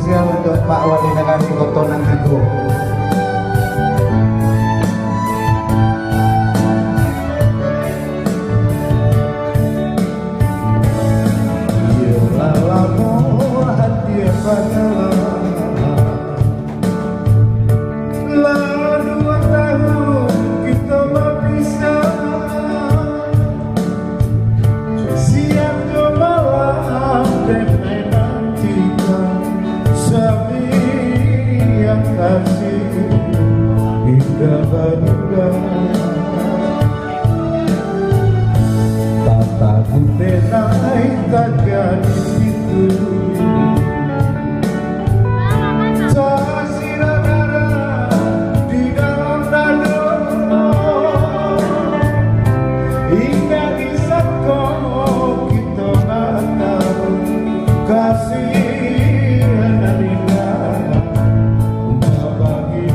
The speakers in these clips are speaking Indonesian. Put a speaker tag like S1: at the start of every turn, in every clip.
S1: spesial untuk Pak Wali Negari Kotonan Tigo.
S2: Tataku tenai takkan itu sasiragara di dalam dada hingga di saat kita mata kasih ananda bagi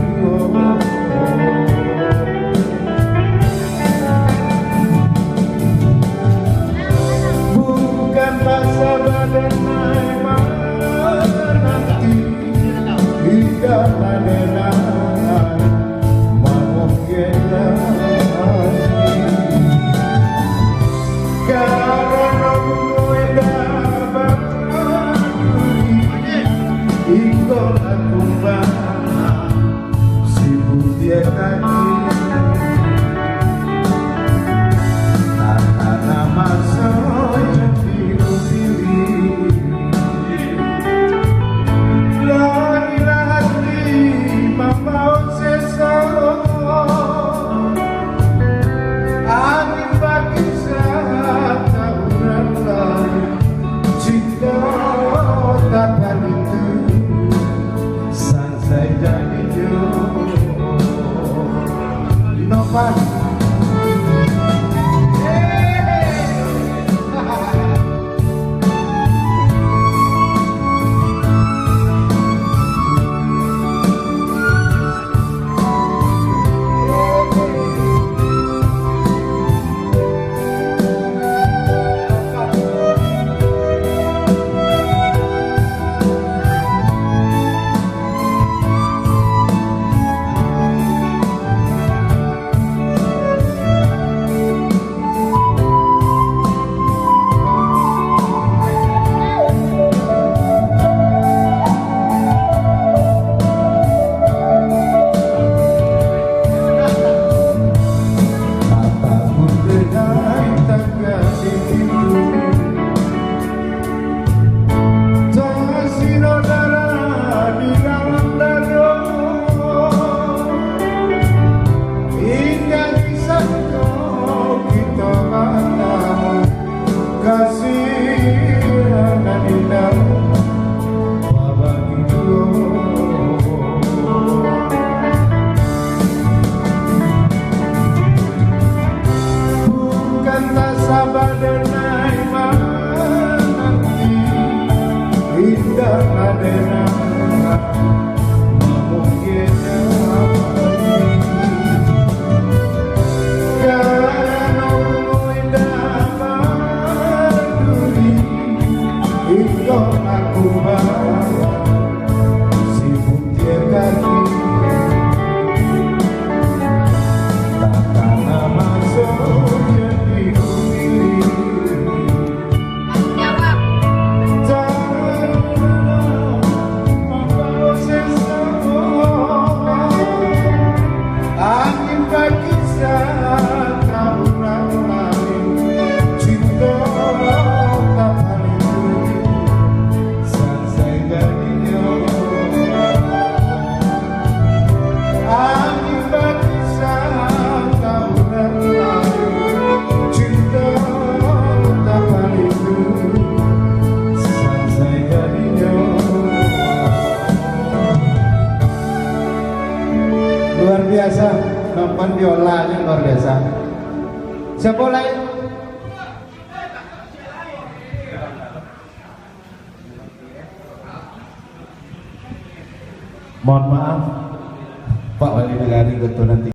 S2: masa badan nanti hingga padenan mamuknya karena gue dapat ikut aku si putih kaki tanah masa luar biasa, nonton biolanya luar biasa. Siapa lain? Mohon maaf, Pak Wali Negari Ketua nanti.